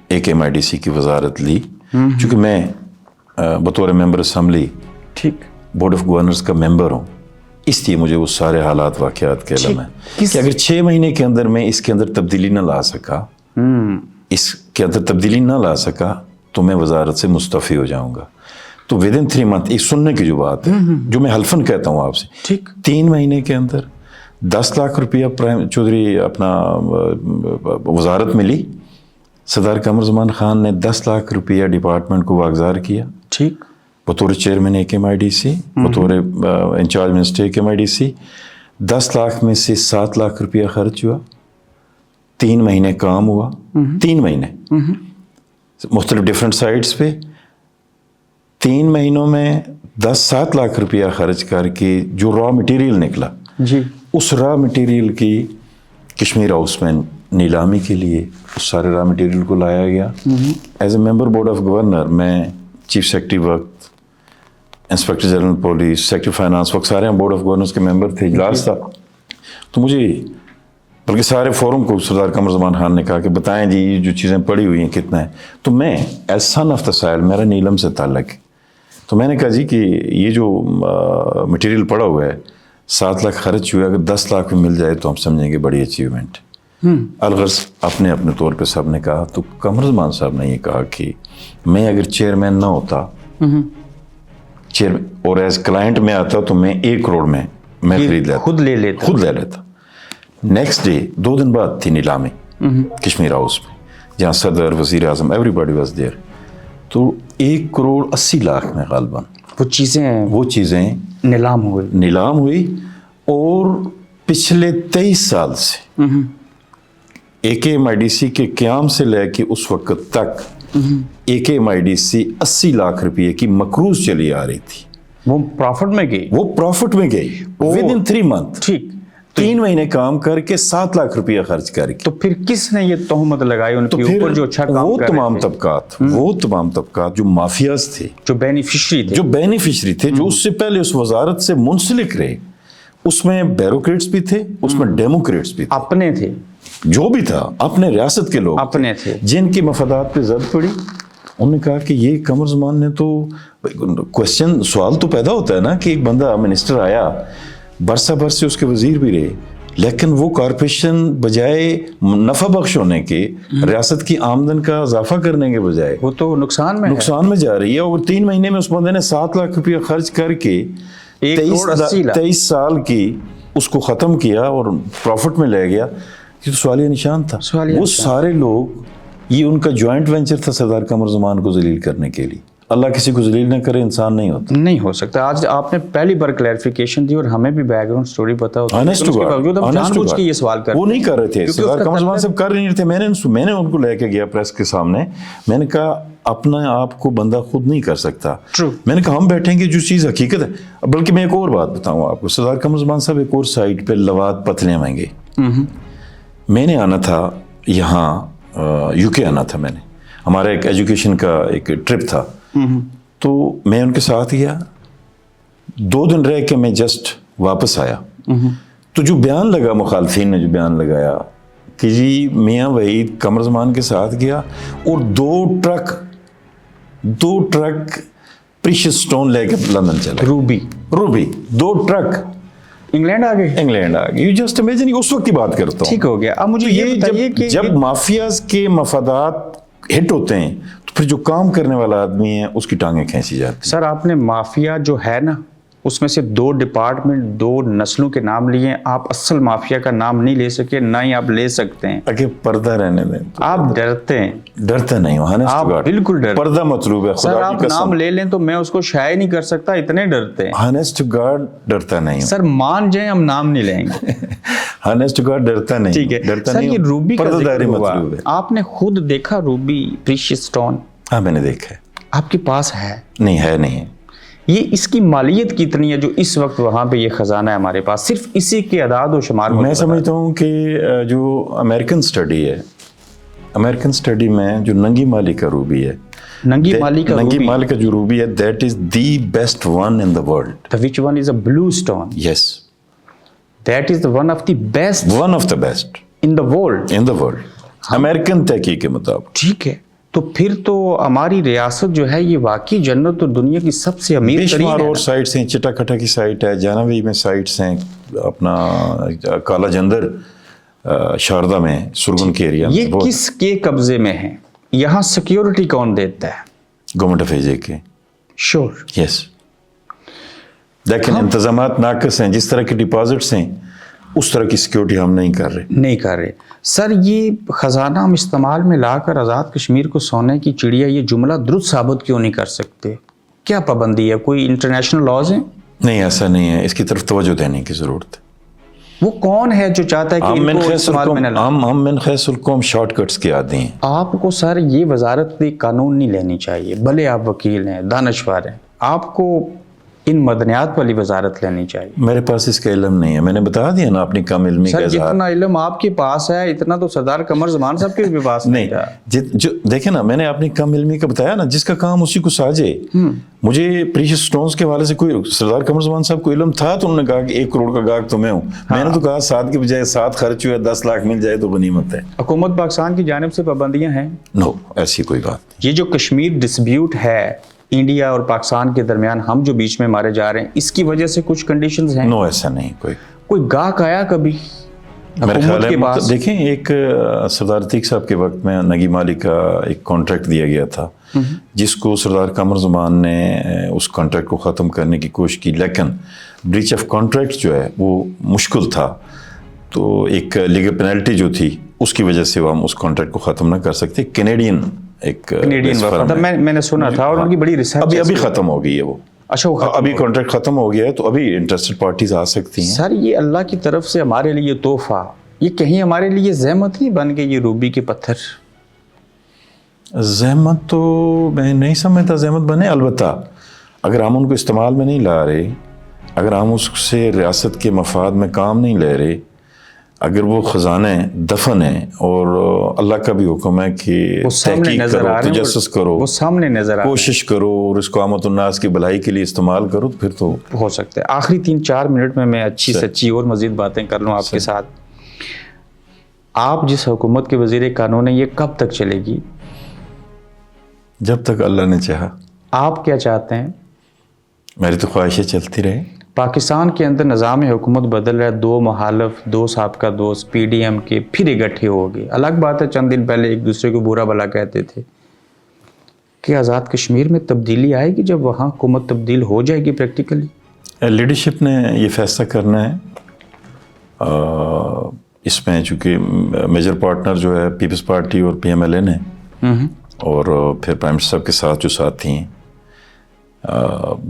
ایک MIDC کی وزارت لی، چونکہ میں بطور ممبر اسمبلی ٹھیک بورڈ آف گورنرز کا ممبر ہوں، اس لیے مجھے وہ سارے حالات واقعات کا علم ہے کہ اگر 6 مہینے کے اندر میں اس کے اندر تبدیلی نہ لا سکا تو میں وزارت سے مستعفی ہو جاؤں گا۔ تو ودن 3 منتھ، ایک سننے کی جو بات ہے جو میں حلفاً کہتا ہوں آپ سے، ٹھیک 3 مہینے کے اندر 10 لاکھ روپیہ چودھری اپنا وزارت ملی، سردار قمر زمان خان نے 10 لاکھ روپیہ ڈپارٹمنٹ کو واگزار کیا، ٹھیک بطور چیئرمین ایک MIDC، بطور انچارج منسٹر ایک MIDC۔ 10 لاکھ میں سے 7 لاکھ روپیہ خرچ ہوا، 3 مہینے کام ہوا، 3 مہینے مختلف ڈیفرنٹ سائٹس پہ، 3 مہینوں میں 7 لاکھ روپیہ خرچ کر کے جو را مٹیریل نکلا، جی اس را مٹیریل کی کشمیر ہاؤس میں نیلامی کے لیے اس سارے را مٹیریل کو لایا گیا۔ As a member board of governor میں چیف سیکرٹری وقت، inspector general police, secretary finance وقت سارے ہم بورڈ آف گورنرز کے ممبر تھے، اجلاس تھا، تو مجھے بلکہ سارے فورم کو سردار قمر زمان خان نے کہا کہ بتائیں جی یہ جو چیزیں پڑی ہوئی ہیں کتنا ہے، تو میں ایز سن آف دا سائل، میرا نیلم سے تعلق ہے، تو میں نے کہا جی کہ یہ جو مٹیریل پڑا ہوا ہے 7 لاکھ خرچ ہوئے، اگر 10 لاکھ میں مل جائے تو ہم سمجھیں گے بڑی اچیومنٹ۔ الغرض اپنے اپنے طور پہ سب نے کہا، تو قمر زمان صاحب نے یہ کہا کہ میں اگر چیئرمین نہ ہوتا اور ایز کلائنٹ میں آتا تو میں 1 کروڑ میں خرید لیتا، خود لے لیتا۔ نیکسٹ ڈے 2 دن بعد تھی نیلامی کشمیر ہاؤس میں، جہاں صدر، وزیر اعظم، ایوری باڈی واز دیئر، تو 1 کروڑ 80 لاکھ میں غالباً وہ چیزیں نیلام ہوئی، اور پچھلے 23 سال سے MIDC کے قیام سے لے کے اس وقت تک MIDC 80 لاکھ روپئے کی مقروض چلی آ رہی تھی، وہ پروفٹ میں گئی ودن 3 منتھ، ٹھیک 3 مہینے کام کر کے 7 لاکھ روپیہ خرچ کر کے۔ تو پھر کس نے یہ تہمت لگائی ان کے اوپر جو اچھا کام وہ کر تمام طبقات جو مافیاز تھے، جو بینیفیشری تھے، جو اس سے پہلے اس وزارت سے منسلک رہے، اس میں بیوروکریٹس بھی تھے، اس میں ڈیموکریٹس بھی تھے، اپنے تھے، جو بھی تھا اپنے ریاست کے لوگ اپنے تھے، جن کے مفادات پہ زد پڑی۔ انہوں نے کہا کہ یہ قمر زمان نے تو سوال تو پیدا ہوتا ہے نا کہ ایک بندہ منسٹر آیا، برسہ برسے اس کے وزیر بھی رہے، لیکن وہ کارپوریشن بجائے نفع بخش ہونے کے، ریاست کی آمدن کا اضافہ کرنے کے بجائے وہ تو نقصان میں جا رہی ہے، اور 3 مہینے میں اس بندے نے 7 لاکھ روپیہ خرچ کر کے 23 سال کی اس کو ختم کیا اور پروفٹ میں لے گیا۔ یہ تو سوالیہ نشان تھا۔ وہ سارے لوگ، یہ ان کا جوائنٹ وینچر تھا صدر قمر زمان کو ذلیل کرنے کے لیے۔ اللہ کسی کو ذلیل نہ کرے، انسان نہیں ہو سکتا۔ آج آپ نے پہلی بار کلیریفیکیشن دی اور ہمیں بھی بیک گراؤنڈ سٹوری پتا ہوتا ہے، یہ سوال کر وہ نہیں کر رہے تھے، صدر قمر زمان صاحب کر نہیں رہے تھے۔ میں نے ان کو لے کے گیا پریس کے سامنے، میں نے کہا اپنا آپ کو بندہ خود نہیں کر سکتا، میں نے کہا ہم بیٹھیں گے جو چیز حقیقت ہے۔ بلکہ میں ایک اور بات بتاؤں آپ کو، صدر قمر زمان صاحب ایک اور سائٹ پہ لوات پتلے میں گئے، میں نے آنا تھا یہاں UK آنا تھا، میں نے ہمارا ایک ایجوکیشن کا ایک ٹرپ تھا، تو میں ان کے ساتھ گیا، 2 دن رہ کے میں جسٹ واپس آیا، تو جو بیان لگا مخالفین نے جو بیان لگایا کہ جی میاں وحید قمر زمان کے ساتھ گیا اور 2 ٹرک پریشس سٹون لے کے لندن چلا، روبی 2 ٹرک انگلینڈ آ گئے۔ یو جسٹ امیجن، اس وقت کی بات کرتا ہوں۔ ٹھیک ہو گیا۔ اب مجھے یہ بتائیے کہ جب مافیاز کے مفادات ہٹ ہوتے ہیں تو پھر جو کام کرنے والا آدمی ہے اس کی ٹانگیں کھینچی جاتی ہیں۔ سر آپ نے مافیا جو ہے نا، اس میں سے 2 ڈپارٹمنٹ 2 نسلوں کے نام لیے ہیں، آپ اصل مافیا کا نام نہیں لے سکے، نہ ہی آپ لے سکتے ہیں۔ اگر پردہ رہنے دیں، آپ ڈرتے ہیں؟ ڈرتے نہیں ہو، آپ بالکل ڈرتے، پردہ مطلوب ہے۔ سر آپ نام لے لیں تو میں اس کو شائع نہیں کر سکتا، اتنے ڈرتے ہیں۔ ہانسٹ گارڈ ڈرتا نہیں ہوں۔ سر مان جائیں ہم نام نہیں لیں گے۔ ہانسٹ گارڈ ڈرتا نہیں، ٹھیک ہے سر۔ یہ روبی کا ذکر ہوا، آپ نے خود دیکھا روبی پریشس سٹون؟ ہاں میں نے دیکھا ہے۔ آپ کے پاس ہے؟ نہیں ہے۔ یہ اس کی مالیت کتنی ہے جو اس وقت وہاں پہ یہ خزانہ ہے ہمارے پاس؟ صرف اسی کے اعداد و شمار میں سمجھتا ہوں کہ جو امریکن سٹڈی ہے، امریکن اسٹڈی میں جو ننگی مالی کا روبی ہے, ننگی مالی کا ننگی روبی, مالی کا جو روبی ہے, that is the best one in the world. which one is a blue stone, yes, that is the one of the best one of the best in the world. In the world, American تحقیق کے مطابق. ٹھیک ہے, تو پھر تو ہماری ریاست جو ہے یہ واقعی جنت اور دنیا کی سب سے امیر بے ترین شمار ہے. اور سائٹس ہیں, چٹا کھٹا کی سائٹ ہے, جانوی میں سائٹس ہیں, اپنا کالا جندر شاردا میں, سرگن کے ایریا میں. یہ کس کے قبضے میں ہے؟ یہاں سیکیورٹی کون دیتا ہے؟ گورنمنٹ آف ایجے کے. شور. یس, لیکن انتظامات ناقص ہیں. جس طرح کے ڈپازٹس ہیں اس طرح کی سیکیورٹی ہم نہیں کر رہے. نہیں کر رہے. سر یہ خزانہ ہم استعمال میں لا کر آزاد کشمیر کو سونے کی چڑیا یہ جملہ درست ثابت کیوں نہیں کر سکتے؟ کیا پابندی ہے؟ کوئی انٹرنیشنل لاز ہیں؟ نہیں, ایسا نہیں ہے. اس کی طرف توجہ دینے کی ضرورت ہے. وہ کون ہے جو چاہتا ہے کہ ان کو استعمال میں نہ لائیں؟ ہم من خیس القوم شارٹ کٹس کے عادی ہیں. آپ کو سر یہ وزارت قانون نہیں لینی چاہیے, بھلے آپ وکیل ہیں, دانشور ہیں, آپ کو ان مدنیات والی وزارت لینی چاہیے. میرے پاس اس کا علم نہیں ہے, میں نے بتا دیا نا اپنی کم علمی کا سر اظہار. جتنا علم آپ کے پاس ہے اتنا تو سردار قمر زمان صاحب کے بھی پاس نہیں تھا. جو دیکھیں نا, میں نے اپنی کم علمی کا بتایا نا, جس کا کام اسی کو ساجے. مجھے پریشس سٹونز کے حوالے سے کوئی سردار قمر زمان صاحب کو علم تھا تو انہوں نے کہا کہ 1 کروڑ کا گاہک تو میں ہوں. میں نے تو کہا 7 کے بجائے 7 خرچ ہوئے, 10 لاکھ مل جائے تو غنیمت ہے. حکومت پاکستان کی جانب سے پابندیاں ہیں؟ نو, ایسی کوئی بات نہیں. یہ جو کشمیر ڈسپیوٹ ہے انڈیا اور پاکستان کے درمیان, ہم جو بیچ میں مارے جا رہے ہیں, اس کی وجہ سے کچھ کنڈیشنز ہیں؟ نو, ایسا نہیں. کوئی گاہک آیا کبھی میرے حکومت خیال کے ہے پاس؟ دیکھیں, ایک سردار عتیق صاحب کے وقت میں نگی مالی کا ایک کانٹریکٹ دیا گیا تھا, جس کو سردار قمر زمان نے اس کانٹریکٹ کو ختم کرنے کی کوشش کی, لیکن بریچ آف کانٹریکٹ جو ہے وہ مشکل تھا. تو ایک لیگل پینلٹی جو تھی اس کی وجہ سے وہ ہم اس کانٹریکٹ کو ختم نہ کر سکتے. کینیڈین میں نے سنا تھا, اور ان کی بڑی ریسرچ ابھی ختم ہو گئی ہے وہ. اچھا, ابھی کانٹریکٹ ختم ہو گیا ہے, تو ابھی انٹرسٹڈ پارٹیز آ سکتی ہیں. سر یہ اللہ کی طرف سے ہمارے لیے تحفہ, یہ کہیں ہمارے لیے زحمت نہیں بن گئی یہ روبی کے پتھر؟ زحمت تو میں نہیں سمجھتا زحمت بنے. البتہ اگر ہم ان کو استعمال میں نہیں لا رہے, اگر ہم اس سے ریاست کے مفاد میں کام نہیں لے رہے, اگر وہ خزانے دفن ہیں اور اللہ کا بھی حکم ہے کہ تحقیق کرو, تجسس کرو, وہ سامنے نظر کوشش کرو اور اس کو عامت الناس کی بھلائی کے لیے استعمال کرو, تو پھر تو ہو سکتا ہے. آخری 3-4 منٹ میں اچھی سچی اور مزید باتیں کر لوں آپ کے ساتھ. آپ جس حکومت کے وزیر قانون ہیں, یہ کب تک چلے گی؟ جب تک اللہ نے چاہا. آپ کیا چاہتے ہیں؟ میری تو خواہشیں چلتی رہے. پاکستان کے اندر نظام حکومت بدل رہا ہے, 2 مخالف, 2 سابقہ دوست پی ڈی ایم کے پھر اکٹھے ہو گئے. الگ بات ہے چند دن پہلے ایک دوسرے کو برا بھلا کہتے تھے. کہ آزاد کشمیر میں تبدیلی آئے گی جب وہاں حکومت تبدیل ہو جائے گی پریکٹیکلی؟ لیڈرشپ نے یہ فیصلہ کرنا ہے. اس میں چونکہ میجر پارٹنر جو ہے پیپلز پارٹی اور پی ایم ایل این ہے, اور پھر پرائم منسٹر صاحب کے ساتھ جو ساتھی ہیں,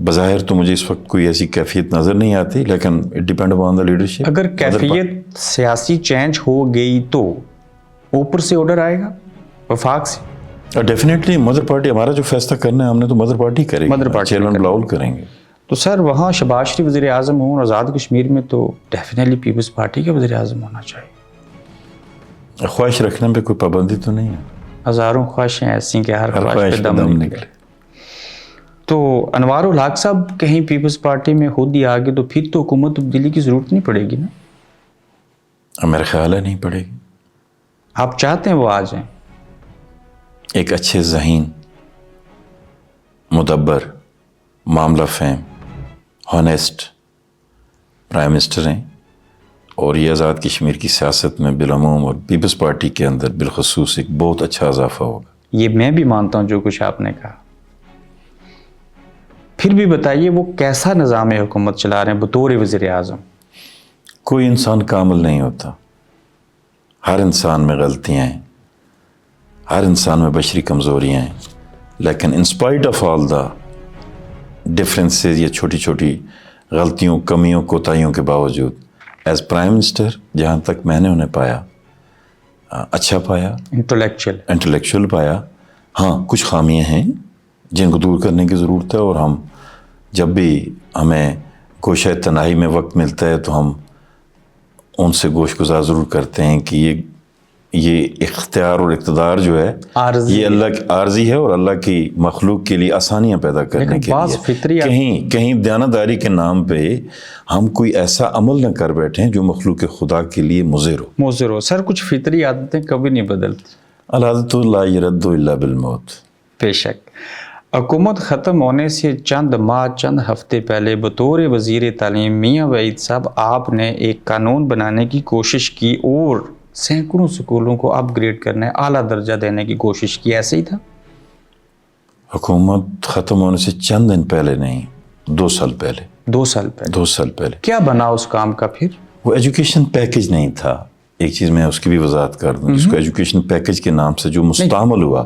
بظاہر تو مجھے اس وقت کوئی ایسی کیفیت نظر نہیں آتی, لیکن it depend upon the leadership. اگر کیفیت سیاسی چینج ہو گئی تو اوپر سے آرڈر آئے گا وفاق سے؟ ڈیفینیٹلی مدر پارٹی, ہمارا جو فیصلہ کرنا ہے ہم نے تو مدر پارٹی کرے گی, چیئرمین بلاول کریں گے. تو سر وہاں شہباز شریف وزیر اعظم ہوں, آزاد کشمیر میں تو ڈیفینیٹلی پیپلز پارٹی کا وزیر اعظم ہونا چاہیے. خواہش رکھنے پہ کوئی پابندی تو نہیں ہے. ہزاروں خواہشیں ایسی کہ ہر خواہش پہ دم نکلے. تو انوار الحق صاحب کہیں پیپلز پارٹی میں خود ہی آگے تو پھر تو حکومت تبدیلی کی ضرورت نہیں پڑے گی نا؟ میرا خیال ہے نہیں پڑے گی. آپ چاہتے ہیں وہ آ جائیں؟ ایک اچھے ذہین, مدبر, معاملہ فہم, ہانیسٹ پرائم منسٹر ہیں, اور یہ آزاد کشمیر کی سیاست میں بالعموم اور پیپلز پارٹی کے اندر بالخصوص ایک بہت اچھا اضافہ ہوگا. یہ میں بھی مانتا ہوں جو کچھ آپ نے کہا. پھر بھی بتائیے وہ کیسا نظام حکومت چلا رہے ہیں بطور وزیر اعظم؟ کوئی انسان کامل نہیں ہوتا, ہر انسان میں غلطیاں ہیں, ہر انسان میں بشری کمزوریاں ہیں, لیکن in spite of all the differences یا چھوٹی چھوٹی غلطیوں, کمیوں, کوتاہیوں کے باوجود ایز پرائم منسٹر جہاں تک میں نے انہیں پایا, اچھا پایا, انٹلیکچوئل پایا. ہاں کچھ خامیاں ہیں جن کو دور کرنے کی ضرورت ہے, اور ہم جب بھی ہمیں گوشہ تنہائی میں وقت ملتا ہے تو ہم ان سے گوش گزار ضرور کرتے ہیں کہ یہ اختیار اور اقتدار جو ہے عارضی یہ اللہ کی عارضی ہے اور اللہ کی مخلوق کے لیے آسانیاں پیدا کرنے کے بعض فطری لیے کہیں دیانتداری کے نام پہ ہم کوئی ایسا عمل نہ کر بیٹھیں جو مخلوق خدا کے لیے مضر ہو. سر کچھ فطری عادتیں کبھی نہیں بدلتی. العادت لا يرد الا بالموت. بے شک. حکومت ختم ہونے سے چند ماہ چند ہفتے پہلے بطور وزیر تعلیم میاں وحید صاحب آپ نے ایک قانون بنانے کی کوشش کی اور سینکڑوں سکولوں کو اپ گریڈ کرنے اعلیٰ درجہ دینے کی کوشش کی. ایسے ہی تھا؟ حکومت ختم ہونے سے چند دن پہلے نہیں، 2 سال پہلے. 2 سال پہلے. 2 سال پہلے. کیا بنا اس کام کا پھر؟ وہ ایجوکیشن پیکج نہیں تھا. ایک چیز میں اس کی بھی وضاحت کر دوں، جس کو ایجوکیشن پیکج کے نام سے جو مستعمل ہوا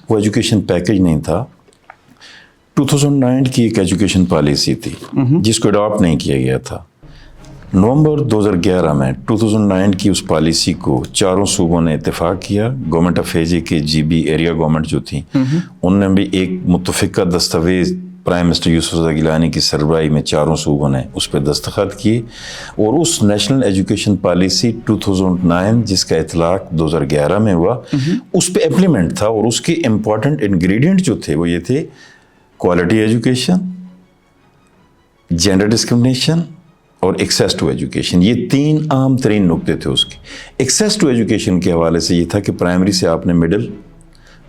وہ ایجوکیشن پیکج نہیں تھا. 2009 کی ایک ایجوکیشن پالیسی تھی جس کو اڈاپٹ نہیں کیا گیا تھا. نومبر 2011 میں 2009 کی اس پالیسی کو 4 صوبوں نے اتفاق کیا. گورنمنٹ آف اے جے کے جی بی ایریا گورنمنٹ جو تھی ان نے بھی ایک متفقہ دستاویز پرائم منسٹر یوسف رضا گیلانی کی سربراہی میں 4 صوبوں نے اس پہ دستخط کیے اور اس نیشنل ایجوکیشن پالیسی 2009 جس کا اطلاق 2011 میں ہوا اس پہ امپلیمنٹ تھا. اور اس کے امپورٹنٹ انگریڈینٹ جو تھے وہ یہ تھے: کوالٹی ایجوکیشن، جینڈر ڈسکرمنیشن اور ایکسیس ٹو ایجوکیشن. یہ 3 عام ترین نقطے تھے اس کے. ایکسیس ٹو ایجوکیشن کے حوالے سے یہ تھا کہ پرائمری سے آپ نے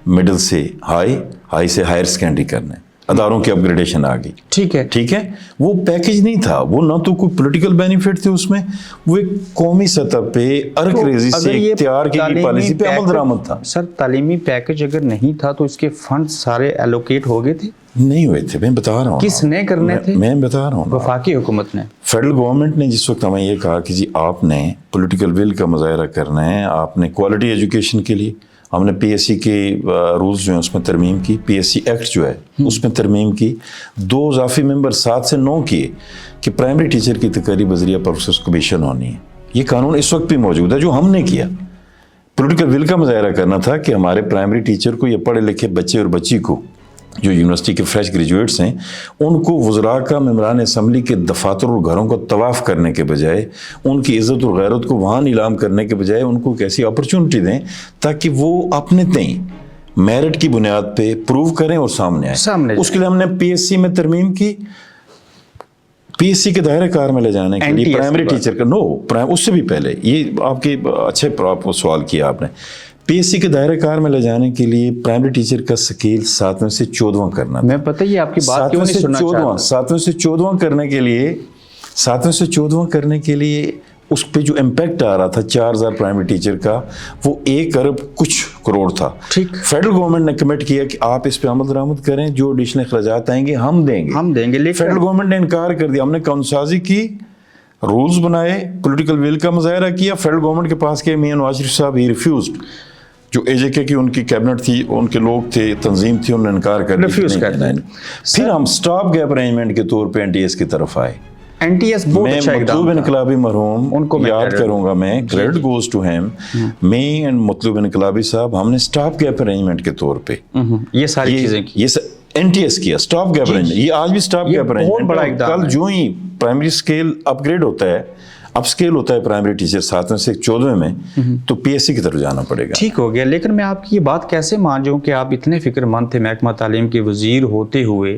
مڈل سے ہائی سے ہائر سیکنڈری کرنا ہے. اداروں کی اپ گریڈیشن آ گئی. ٹھیک ہے. وہ پیکج نہیں تھا، وہ نہ تو کوئی پولیٹیکل بینیفٹ تھے اس میں، وہ ایک قومی سطح پہ ارک ریزی سے اختیار کی پالیسی پہ عمل درآمد تھا. سر تعلیمی پیکج اگر نہیں تھا تو اس کے فنڈ سارے ایلوکیٹ ہو گئے تھے؟ نہیں ہوئے تھے. میں بتا رہا ہوں کس نے کرنے تھے؟ میں بتا رہا ہوں وفاقی حکومت نے. فیڈرل گورنمنٹ نے جس وقت ہمیں یہ کہا کہ جی آپ نے پولیٹیکل ول کا مظاہرہ کرنا ہے، آپ نے کوالٹی ایجوکیشن کے لیے ہم نے پی ایس سی کے رولز جو ہیں اس میں ترمیم کی، پی ایس سی ایکٹ جو ہے اس میں ترمیم کی. 2 اضافی ممبر 7 سے 9 کیے کہ پرائمری ٹیچر کی تقرری بذریعہ پروفیسرز کمیشن ہونی ہے. یہ قانون اس وقت بھی موجود ہے جو ہم نے کیا. پولیٹیکل ول کا مظاہرہ کرنا تھا کہ ہمارے پرائمری ٹیچر کو، یہ پڑھے لکھے بچے اور بچی کو جو یونیورسٹی کے فریش گریجویٹس ہیں، ان کو وزراء کا ممبران اسمبلی کے دفاتر اور گھروں کو طواف کرنے کے بجائے، ان کی عزت اور غیرت کو وہاں نیلام کرنے کے بجائے ان کو ایک ایسی اپرچونٹی دیں تاکہ وہ اپنے تئیں میرٹ کی بنیاد پہ پروو کریں اور سامنے آئیں. اس کے لیے ہم نے پی ایس سی میں ترمیم کی. پی ایس سی کے دائرہ کار میں لے جانے کے لیے پرائمری ٹیچر کا اس سے بھی پہلے، یہ آپ کے اچھے سوال کیا آپ نے، پی ایس سی کے دائرہ کار میں لے جانے کے لیے پرائمری ٹیچر کا سکیل 7ویں سے 14واں کرنا. میں پتہ ہی آپ کی بات کیوں نہیں سننا چاہتا. 7ویں سے 14واں کرنے کے لیے 7ویں سے 14واں کرنے کے لیے اس پہ جو امپیکٹ آ رہا تھا 4000 پرائمری ٹیچر کا، وہ 1 ارب کچھ کروڑ تھا. فیڈرل گورنمنٹ نے کمٹ کیا کہ آپ اس پہ عمل درآمد کریں، جو ایڈیشنل اخراجات آئیں گے ہم دیں گے. فیڈرل گورنمنٹ نے انکار کر دیا. ہم نے قانون سازی کی، رولز بنائے، پولیٹیکل ول کا مظاہرہ کیا. فیڈرل گورنمنٹ کے پاس کے میاں نواز شریف صاحب ہی ریفیوزڈ. جو اے جے کے کی ان کی کیبنٹ تھی، ان کے لوگ تھے، تنظیم تھی، انہوں نے انکار کر دیا. پھر ہم سٹاپ گیپ ارینجمنٹ کے طور پہ این ٹی ایس کی طرف آئے. میں مطلوب انقلابی مرحوم ان کو یاد کروں گا، میں کریڈٹ گوز ٹو ہیم، میں اینڈ مطلوب انقلابی صاحب، ہم نے سٹاپ گیپ ارینجمنٹ کے طور پہ یہ ساری چیزیں کی، یہ این ٹی ایس کیا. سٹاپ گیپ ارینجمنٹ یہ آج بھی سٹاپ گیپ ارینجمنٹ. کل جو ہی پرائمری اسکیل اپ گریڈ ہوتا ہے، اپ اسکیل ہوتا ہے پرائمری ٹیچر 7ویں سے 14ویں میں، تو پی ایس سی کی طرف جانا پڑے گا. ٹھیک ہو گیا. لیکن میں آپ کی یہ بات کیسے مان جاؤں کہ آپ اتنے فکر مند تھے محکمہ تعلیم کے وزیر ہوتے ہوئے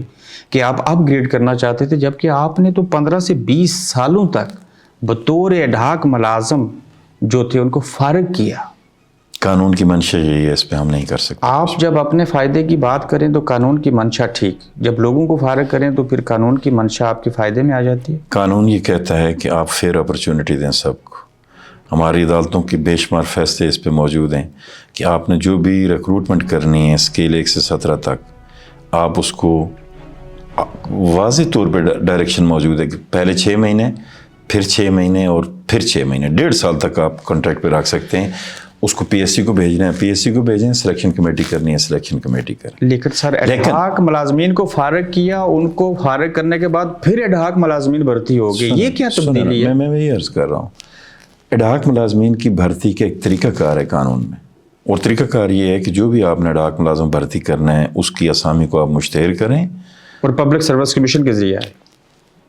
کہ آپ اپ گریڈ کرنا چاہتے تھے، جبکہ آپ نے تو 15 سے 20 سالوں تک بطور ایڈھاک ملازم جو تھے ان کو فارغ کیا. قانون کی منشا یہی ہے، اس پہ ہم نہیں کر سکتے. آپ جب اپنے فائدے کی بات کریں تو قانون کی منشا ٹھیک، جب لوگوں کو فارغ کریں تو پھر قانون کی منشا آپ کے فائدے میں آ جاتی ہے. قانون یہ کہتا ہے کہ آپ فیئر اپرچونٹی دیں سب کو. ہماری عدالتوں کی بے شمار فیصلے اس پہ موجود ہیں کہ آپ نے جو بھی ریکروٹمنٹ کرنی ہے اسکیل 1 سے 17 تک، آپ اس کو واضح طور پہ ڈائریکشن موجود ہے کہ پہلے 6 مہینے، پھر 6 مہینے اور پھر 6 مہینے، 1.5 سال تک آپ کانٹریکٹ پہ رکھ سکتے ہیں. اس کو پی ایس سی کو بھیجنا ہے، پی ایس سی کو بھیجیں، سلیکشن کمیٹی کرنی ہے، سلیکشن کمیٹی کریں. لیکن سر ایڈھاک ملازمین کو فارغ کیا، ان کو فارغ کرنے کے بعد پھر ایڈھاک ملازمین بھرتی ہو گئی، یہ کیا تبدیلی ہے؟ میں وہی عرض کر رہا ہوں، ایڈھاک ملازمین کی بھرتی کا ایک طریقہ کار ہے قانون میں، اور طریقہ کار یہ ہے کہ جو بھی آپ نے ایڈھاک ملازم بھرتی کرنا ہے اس کی اسامی کو آپ مشتہر کریں اور پبلک سروس کمیشن کے ذریعے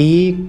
1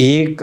1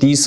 30